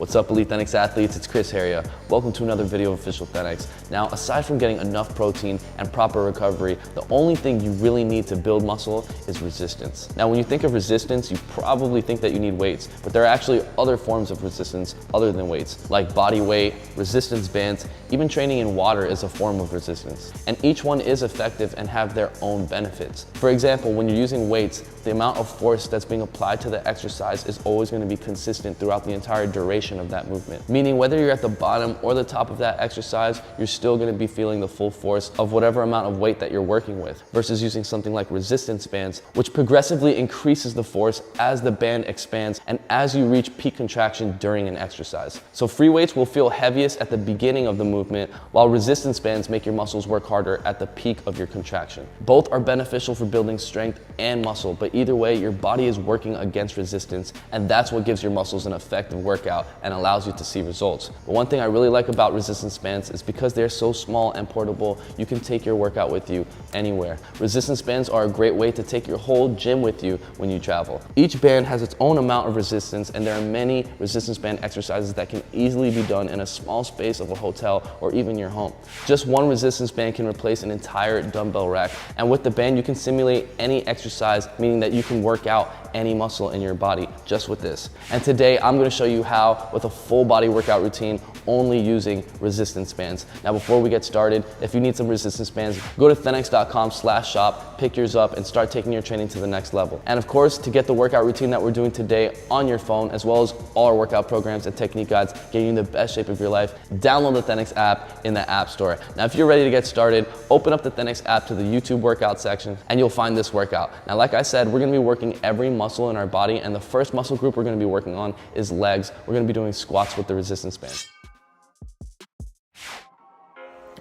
What's up, Elite Thenx athletes? It's Chris Heria. Welcome to another video of Official Thenx. Now, aside from getting enough protein and proper recovery, the only thing you really need to build muscle is resistance. Now, when you think of resistance, you probably think that you need weights, but there are actually other forms of resistance other than weights, like body weight, resistance bands, even training in water is a form of resistance. And each one is effective and have their own benefits. For example, when you're using weights, the amount of force that's being applied to the exercise is always going to be consistent throughout the entire duration of that movement. Meaning whether you're at the bottom or the top of that exercise, you're still going to be feeling the full force of whatever amount of weight that you're working with, versus using something like resistance bands, which progressively increases the force as the band expands and as you reach peak contraction during an exercise. So free weights will feel heaviest at the beginning of the movement, while resistance bands make your muscles work harder at the peak of your contraction. Both are beneficial for building strength and muscle, but either way, your body is working against resistance, and that's what gives your muscles an effective workout and allows you to see results. But one thing I really like about resistance bands is because they're so small and portable, you can take your workout with you anywhere. Resistance bands are a great way to take your whole gym with you when you travel. Each band has its own amount of resistance, and there are many resistance band exercises that can easily be done in a small space of a hotel or even your home. Just one resistance band can replace an entire dumbbell rack, and with the band you can simulate any exercise, meaning that you can work out any muscle in your body just with this. And today I'm going to show you how with a full body workout routine only using resistance bands. Now before we get started, if you need some resistance bands, go to thenx.com/shop, pick yours up and start taking your training to the next level. And of course, to get the workout routine that we're doing today on your phone, as well as all our workout programs and technique guides, getting you in the best shape of your life, download the Thenx app in the App Store. Now if you're ready to get started, open up the Thenx app to the YouTube workout section and you'll find this workout. Now like I said, we're going to be working every muscle in our body, and the first muscle group we're going to be working on is legs. We're going to be doing squats with the resistance band.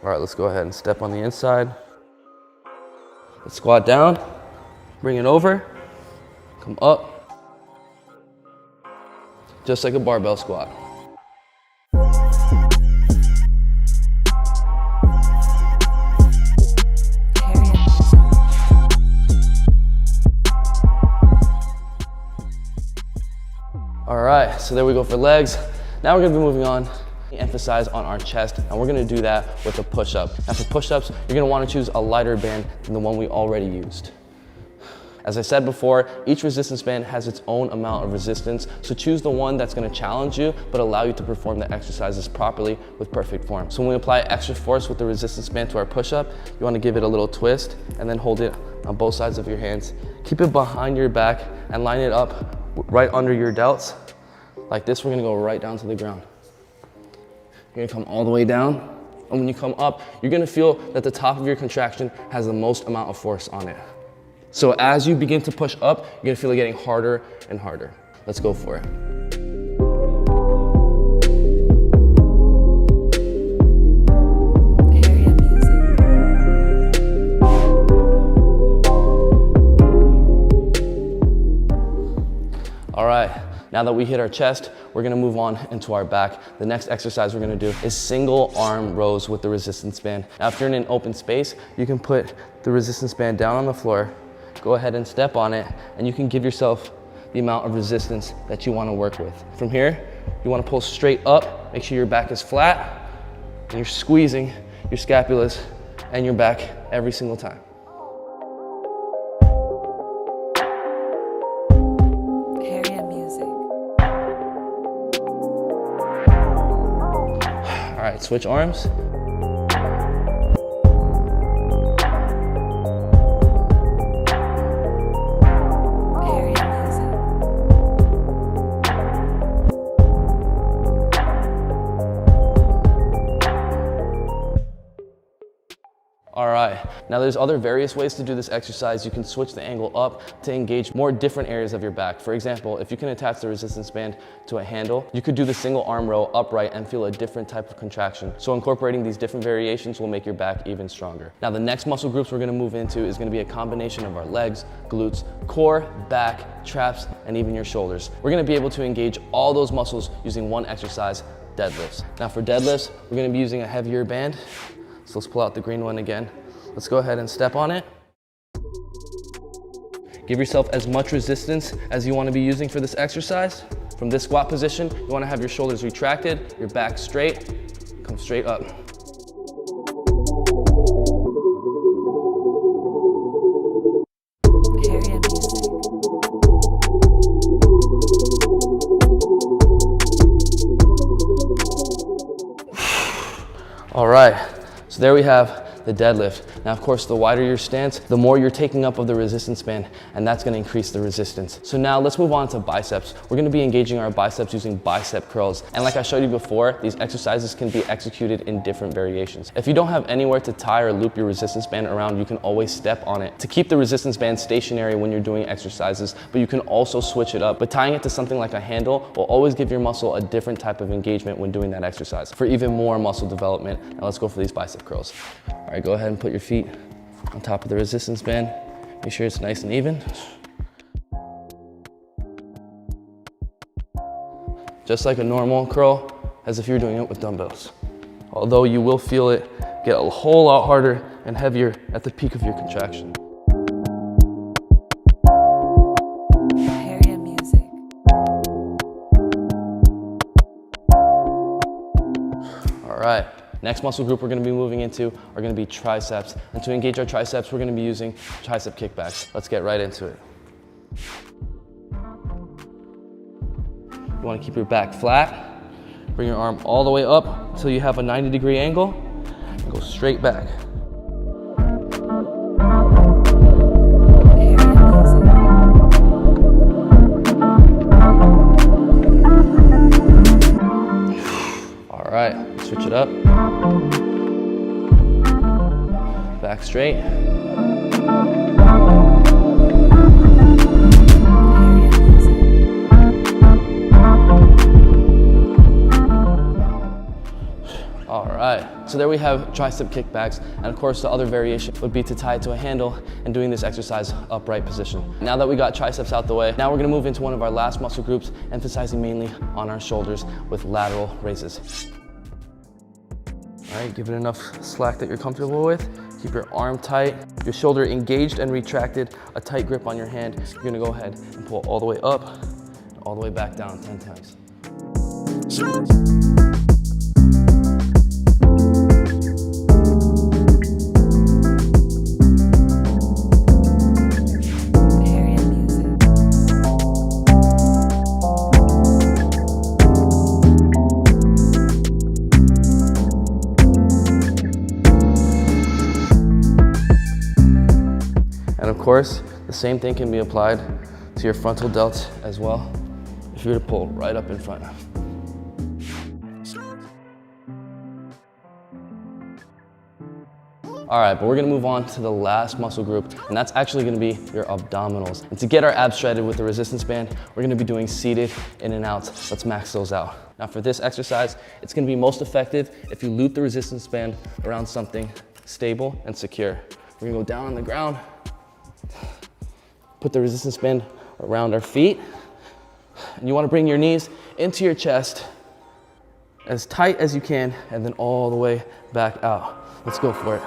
All right, let's go ahead and step on the inside. Let's squat down, bring it over, come up, just like a barbell squat. All right, so there we go for legs. Now we're gonna be moving on. Emphasize on our chest, and we're gonna do that with a push-up. Now for push-ups, you're gonna wanna choose a lighter band than the one we already used. As I said before, each resistance band has its own amount of resistance, so choose the one that's gonna challenge you, but allow you to perform the exercises properly with perfect form. So when we apply extra force with the resistance band to our push-up, you wanna give it a little twist and then hold it on both sides of your hands. Keep it behind your back and line it up right under your delts. Like this, we're gonna go right down to the ground. You're gonna come all the way down, and when you come up, you're gonna feel that the top of your contraction has the most amount of force on it. So as you begin to push up, you're gonna feel it getting harder and harder. Let's go for it. All right, now that we hit our chest, we're gonna move on into our back. The next exercise we're gonna do is single arm rows with the resistance band. Now, if you're in an open space, you can put the resistance band down on the floor, go ahead and step on it, and you can give yourself the amount of resistance that you wanna work with. From here, you wanna pull straight up, make sure your back is flat, and you're squeezing your scapulas and your back every single time. All right, switch arms. All right, now there's other various ways to do this exercise. You can switch the angle up to engage more different areas of your back. For example, if you can attach the resistance band to a handle, you could do the single arm row upright and feel a different type of contraction. So incorporating these different variations will make your back even stronger. Now the next muscle groups we're gonna move into is gonna be a combination of our legs, glutes, core, back, traps, and even your shoulders. We're gonna be able to engage all those muscles using one exercise, deadlifts. Now for deadlifts, we're gonna be using a heavier band. So let's pull out the green one again. Let's go ahead and step on it. Give yourself as much resistance as you want to be using for this exercise. From this squat position, you wanna have your shoulders retracted, your back straight, come straight up. All right, so there we have the deadlift. Now, of course, the wider your stance, the more you're taking up of the resistance band, and that's gonna increase the resistance. So now let's move on to biceps. We're gonna be engaging our biceps using bicep curls. And like I showed you before, these exercises can be executed in different variations. If you don't have anywhere to tie or loop your resistance band around, you can always step on it to keep the resistance band stationary when you're doing exercises, but you can also switch it up. But tying it to something like a handle will always give your muscle a different type of engagement when doing that exercise for even more muscle development. Now let's go for these bicep curls. All right, go ahead and put your feet on top of the resistance band. Make sure it's nice and even. Just like a normal curl, as if you're doing it with dumbbells. Although you will feel it get a whole lot harder and heavier at the peak of your contraction. All right. Next muscle group we're gonna be moving into are gonna be triceps. And to engage our triceps, we're gonna be using tricep kickbacks. Let's get right into it. You wanna keep your back flat. Bring your arm all the way up until you have a 90-degree angle. And go straight back. All right, switch it up. Back straight. All right, so there we have tricep kickbacks, and of course the other variation would be to tie it to a handle and doing this exercise upright position. Now that we got triceps out the way, now we're gonna move into one of our last muscle groups, emphasizing mainly on our shoulders with lateral raises. All right, give it enough slack that you're comfortable with. Keep your arm tight, your shoulder engaged and retracted, a tight grip on your hand. You're gonna go ahead and pull all the way up, and all the way back down 10 times. And of course, the same thing can be applied to your frontal delts as well, if you were to pull right up in front. All right, but we're gonna move on to the last muscle group, and that's actually gonna be your abdominals. And to get our abs shredded with the resistance band, we're gonna be doing seated in and outs. Let's max those out. Now for this exercise, it's gonna be most effective if you loop the resistance band around something stable and secure. We're gonna go down on the ground, put the resistance band around our feet, and you wanna bring your knees into your chest as tight as you can, and then all the way back out. Let's go for it.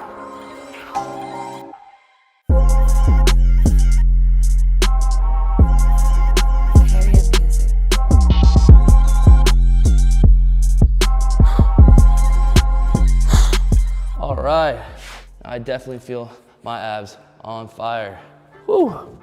All right, I definitely feel my abs on fire. Woo!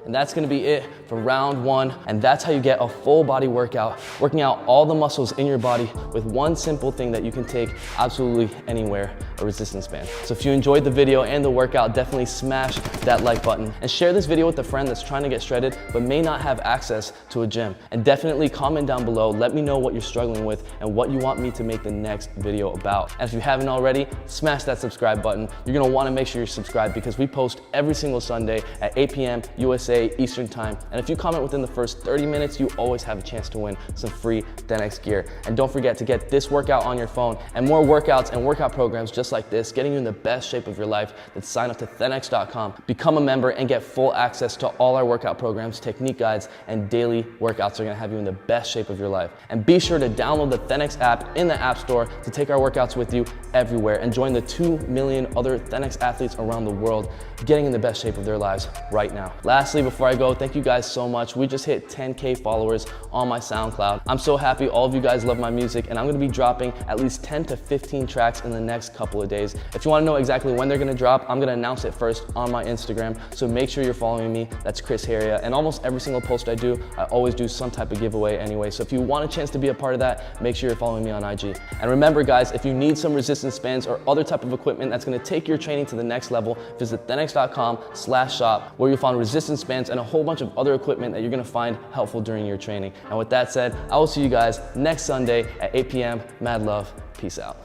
And that's gonna be it for round one. And that's how you get a full body workout, working out all the muscles in your body with one simple thing that you can take absolutely anywhere, a resistance band. So if you enjoyed the video and the workout, definitely smash that like button and share this video with a friend that's trying to get shredded but may not have access to a gym. And definitely comment down below, let me know what you're struggling with and what you want me to make the next video about. And if you haven't already, smash that subscribe button. You're gonna wanna make sure you're subscribed because we post every single Sunday at 8 p.m. USA Eastern Time. And if you comment within the first 30 minutes, you always have a chance to win some free Thenx gear. And don't forget to get this workout on your phone and more workouts and workout programs just like this, getting you in the best shape of your life. Then sign up to Thenx.com, become a member, and get full access to all our workout programs, technique guides, and daily workouts are gonna have you in the best shape of your life. And be sure to download the Thenx app in the App Store to take our workouts with you everywhere and join the 2 million other Thenx athletes around the world getting in the best shape of their lives right now. Lastly, before I go, thank you guys so much. We just hit 10K followers on my SoundCloud. I'm so happy all of you guys love my music, and I'm gonna be dropping at least 10 to 15 tracks in the next couple of days. If you wanna know exactly when they're gonna drop, I'm gonna announce it first on my Instagram, so make sure you're following me. That's Chris Heria, and almost every single post I do, I always do some type of giveaway anyway. So if you want a chance to be a part of that, make sure you're following me on IG. And remember guys, if you need some resistance bands or other type of equipment that's gonna take your training to the next level, visit thenx.com/shop, where you'll find resistance bands and a whole bunch of other equipment that you're gonna find helpful during your training. And with that said, I will see you guys next Sunday at 8 p.m. Mad love, peace out.